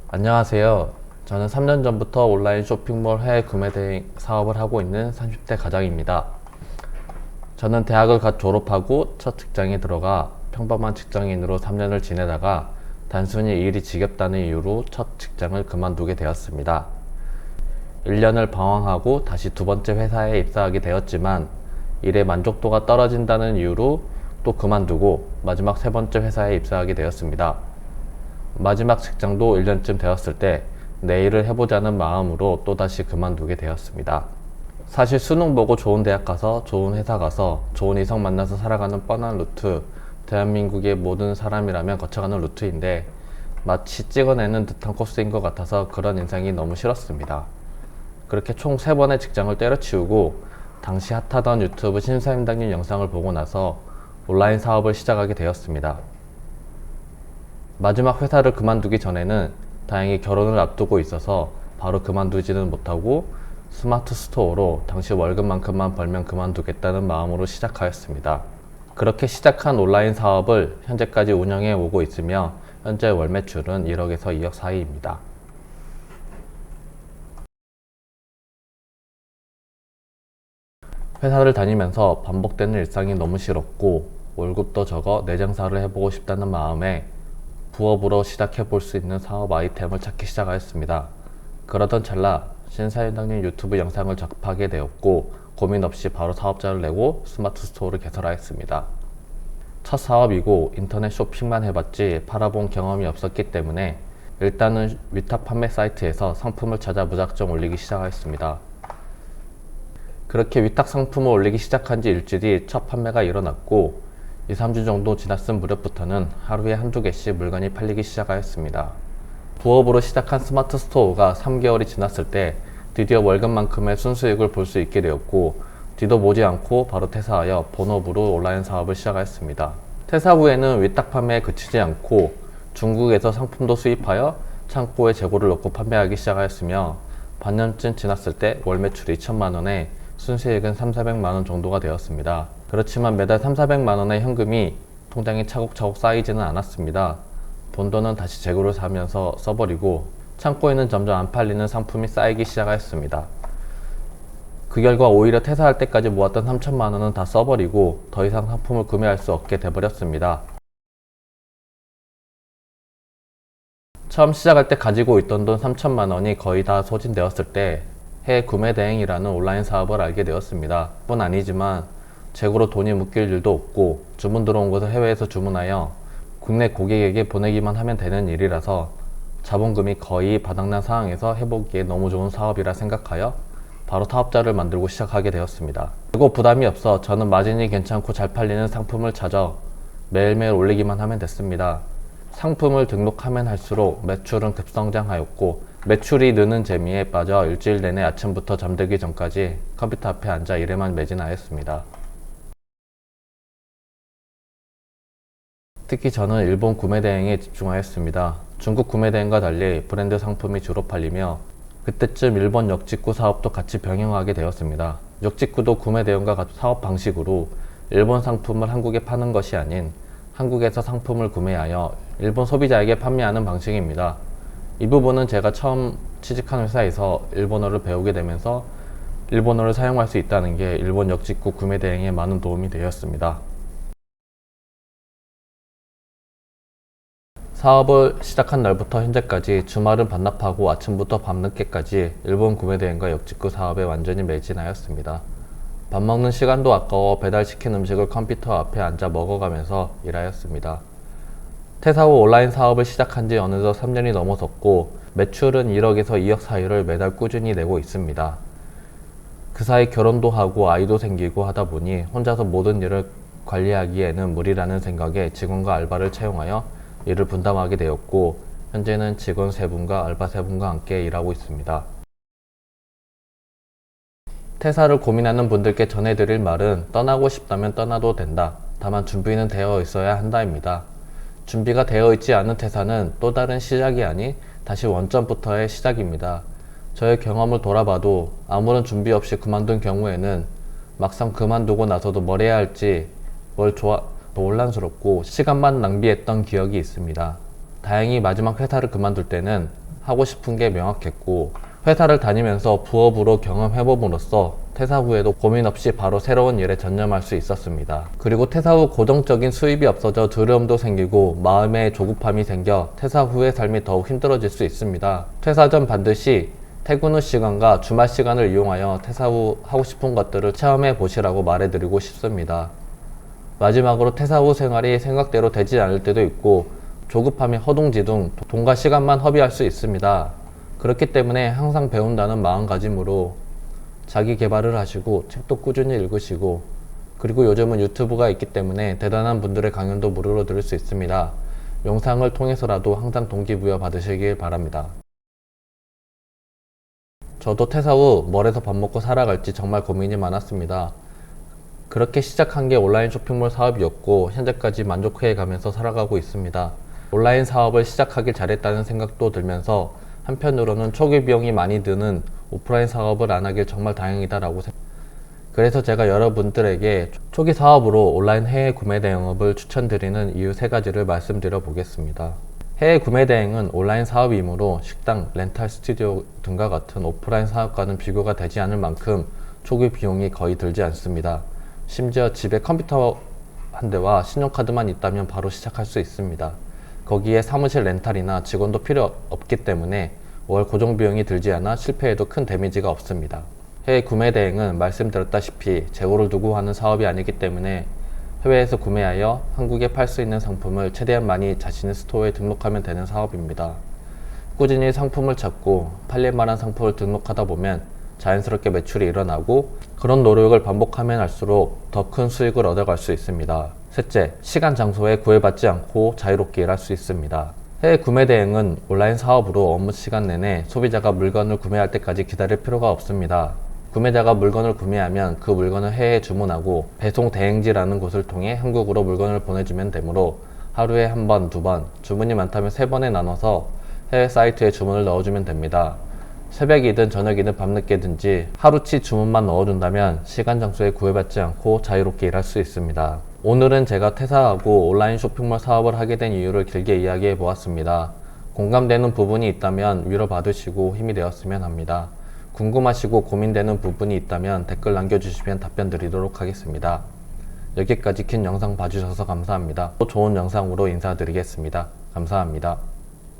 안녕하세요. 저는 3년 전부터 온라인 쇼핑몰 해외 구매 대행 사업을 하고 있는 30대 가장입니다. 저는 대학을 갓 졸업하고 첫 직장에 들어가 평범한 직장인으로 3년을 지내다가 단순히 일이 지겹다는 이유로 첫 직장을 그만두게 되었습니다. 1년을 방황하고 다시 두 번째 회사에 입사하게 되었지만 일의 만족도가 떨어진다는 이유로 또 그만두고 마지막 세 번째 회사에 입사하게 되었습니다. 마지막 직장도 1년쯤 되었을 때 내 일을 해보자는 마음으로 또다시 그만두게 되었습니다. 사실 수능 보고 좋은 대학 가서 좋은 회사 가서 좋은 이성 만나서 살아가는 뻔한 루트, 대한민국의 모든 사람이라면 거쳐가는 루트인데 마치 찍어내는 듯한 코스인 것 같아서 그런 인상이 너무 싫었습니다. 그렇게 총 3번의 직장을 때려치우고 당시 핫하던 유튜브 신사임당님 영상을 보고 나서 온라인 사업을 시작하게 되었습니다. 마지막 회사를 그만두기 전에는 다행히 결혼을 앞두고 있어서 바로 그만두지는 못하고 스마트 스토어로 당시 월급만큼만 벌면 그만두겠다는 마음으로 시작하였습니다. 그렇게 시작한 온라인 사업을 현재까지 운영해 오고 있으며 현재 월 매출은 1억에서 2억 사이입니다. 회사를 다니면서 반복되는 일상이 너무 싫었고 월급도 적어 내 장사를 해보고 싶다는 마음에 부업으로 시작해볼 수 있는 사업 아이템을 찾기 시작하였습니다. 그러던 찰나 신사임당님 유튜브 영상을 접하게 되었고 고민 없이 바로 사업자를 내고 스마트 스토어를 개설하였습니다. 첫 사업이고 인터넷 쇼핑만 해봤지 팔아본 경험이 없었기 때문에 일단은 위탁 판매 사이트에서 상품을 찾아 무작정 올리기 시작하였습니다. 그렇게 위탁 상품을 올리기 시작한 지 일주일 뒤 첫 판매가 일어났고 2, 3주 정도 지났을 무렵부터는 하루에 한두 개씩 물건이 팔리기 시작하였습니다. 부업으로 시작한 스마트 스토어가 3개월이 지났을 때 드디어 월급만큼의 순수익을 볼 수 있게 되었고 뒤도 보지 않고 바로 퇴사하여 본업으로 온라인 사업을 시작하였습니다. 퇴사 후에는 위탁 판매에 그치지 않고 중국에서 상품도 수입하여 창고에 재고를 넣고 판매하기 시작하였으며 반년쯤 지났을 때 월 매출 2천만원에 순수익은 3,400만원 정도가 되었습니다. 그렇지만 매달 3,400만원의 현금이 통장에 차곡차곡 쌓이지는 않았습니다. 본 돈은 다시 재고를 사면서 써버리고 창고에는 점점 안 팔리는 상품이 쌓이기 시작하였습니다. 그 결과 오히려 퇴사할 때까지 모았던 3천만원은 다 써버리고 더 이상 상품을 구매할 수 없게 돼버렸습니다. 처음 시작할 때 가지고 있던 돈 3천만원이 거의 다 소진되었을 때 해외 구매 대행이라는 온라인 사업을 알게 되었습니다. 뿐 아니지만 재고로 돈이 묶일 일도 없고 주문 들어온 것을 해외에서 주문하여 국내 고객에게 보내기만 하면 되는 일이라서 자본금이 거의 바닥난 상황에서 해보기에 너무 좋은 사업이라 생각하여 바로 사업자를 만들고 시작하게 되었습니다. 그리고 부담이 없어 저는 마진이 괜찮고 잘 팔리는 상품을 찾아 매일매일 올리기만 하면 됐습니다. 상품을 등록하면 할수록 매출은 급성장하였고 매출이 느는 재미에 빠져 일주일 내내 아침부터 잠들기 전까지 컴퓨터 앞에 앉아 일에만 매진하였습니다. 특히 저는 일본 구매 대행에 집중하였습니다. 중국 구매 대행과 달리 브랜드 상품이 주로 팔리며 그때쯤 일본 역직구 사업도 같이 병행하게 되었습니다. 역직구도 구매 대행과 같은 사업 방식으로 일본 상품을 한국에 파는 것이 아닌 한국에서 상품을 구매하여 일본 소비자에게 판매하는 방식입니다. 이 부분은 제가 처음 취직한 회사에서 일본어를 배우게 되면서 일본어를 사용할 수 있다는 게 일본 역직구 구매 대행에 많은 도움이 되었습니다. 사업을 시작한 날부터 현재까지 주말은 반납하고 아침부터 밤늦게까지 일본 구매 대행과 역직구 사업에 완전히 매진하였습니다. 밥 먹는 시간도 아까워 배달시킨 음식을 컴퓨터 앞에 앉아 먹어가면서 일하였습니다. 퇴사 후 온라인 사업을 시작한 지 어느덧 3년이 넘어섰고 매출은 1억에서 2억 사이를 매달 꾸준히 내고 있습니다. 그 사이 결혼도 하고 아이도 생기고 하다 보니 혼자서 모든 일을 관리하기에는 무리라는 생각에 직원과 알바를 채용하여 일을 분담하게 되었고 현재는 직원 3분과 알바 3분과 함께 일하고 있습니다. 퇴사를 고민하는 분들께 전해드릴 말은 떠나고 싶다면 떠나도 된다. 다만 준비는 되어 있어야 한다입니다. 준비가 되어 있지 않은 퇴사는 또 다른 시작이 아닌 다시 원점부터의 시작입니다. 저의 경험을 돌아봐도 아무런 준비 없이 그만둔 경우에는 막상 그만두고 나서도 뭘 해야 할지 혼란스럽고 시간만 낭비했던 기억이 있습니다. 다행히 마지막 회사를 그만둘 때는 하고 싶은 게 명확했고, 회사를 다니면서 부업으로 경험해봄으로써 퇴사 후에도 고민 없이 바로 새로운 일에 전념할 수 있었습니다. 그리고 퇴사 후 고정적인 수입이 없어져 두려움도 생기고 마음의 조급함이 생겨 퇴사 후의 삶이 더욱 힘들어질 수 있습니다. 퇴사 전 반드시 퇴근 후 시간과 주말 시간을 이용하여 퇴사 후 하고 싶은 것들을 체험해 보시라고 말해드리고 싶습니다. 마지막으로 퇴사 후 생활이 생각대로 되지 않을 때도 있고 조급함이 허둥지둥 돈과 시간만 허비할 수 있습니다. 그렇기 때문에 항상 배운다는 마음가짐으로 자기 개발을 하시고 책도 꾸준히 읽으시고, 그리고 요즘은 유튜브가 있기 때문에 대단한 분들의 강연도 무료로 들을 수 있습니다. 영상을 통해서라도 항상 동기부여 받으시길 바랍니다. 저도 퇴사 후 뭘 해서 밥 먹고 살아갈지 정말 고민이 많았습니다. 그렇게 시작한 게 온라인 쇼핑몰 사업이었고 현재까지 만족해 가면서 살아가고 있습니다. 온라인 사업을 시작하길 잘했다는 생각도 들면서 한편으로는 초기 비용이 많이 드는 오프라인 사업을 안 하길 정말 다행이다라고 그래서 제가 여러분들에게 초기 사업으로 온라인 해외 구매 대행업을 추천드리는 이유 3가지를 말씀드려 보겠습니다. 해외 구매 대행은 온라인 사업이므로 식당, 렌탈 스튜디오 등과 같은 오프라인 사업과는 비교가 되지 않을 만큼 초기 비용이 거의 들지 않습니다. 심지어 집에 컴퓨터 한 대와 신용카드만 있다면 바로 시작할 수 있습니다. 거기에 사무실 렌탈이나 직원도 필요 없기 때문에 월 고정 비용이 들지 않아 실패해도 큰 데미지가 없습니다. 해외 구매 대행은 말씀드렸다시피 재고를 두고 하는 사업이 아니기 때문에 해외에서 구매하여 한국에 팔 수 있는 상품을 최대한 많이 자신의 스토어에 등록하면 되는 사업입니다. 꾸준히 상품을 찾고 팔릴 만한 상품을 등록하다 보면 자연스럽게 매출이 일어나고, 그런 노력을 반복하면 할수록 더 큰 수익을 얻어갈 수 있습니다. 셋째, 시간 장소에 구애받지 않고 자유롭게 일할 수 있습니다. 해외 구매 대행은 온라인 사업으로 업무 시간 내내 소비자가 물건을 구매할 때까지 기다릴 필요가 없습니다. 구매자가 물건을 구매하면 그 물건을 해외에 주문하고 배송 대행지라는 곳을 통해 한국으로 물건을 보내주면 되므로 하루에 1번, 2번, 주문이 많다면 3번에 나눠서 해외 사이트에 주문을 넣어주면 됩니다. 새벽이든 저녁이든 밤늦게든지 하루치 주문만 넣어준다면 시간 장소에 구애받지 않고 자유롭게 일할 수 있습니다. 오늘은 제가 퇴사하고 온라인 쇼핑몰 사업을 하게 된 이유를 길게 이야기해 보았습니다. 공감되는 부분이 있다면 위로받으시고 힘이 되었으면 합니다. 궁금하시고 고민되는 부분이 있다면 댓글 남겨주시면 답변 드리도록 하겠습니다. 여기까지 긴 영상 봐주셔서 감사합니다. 또 좋은 영상으로 인사드리겠습니다. 감사합니다.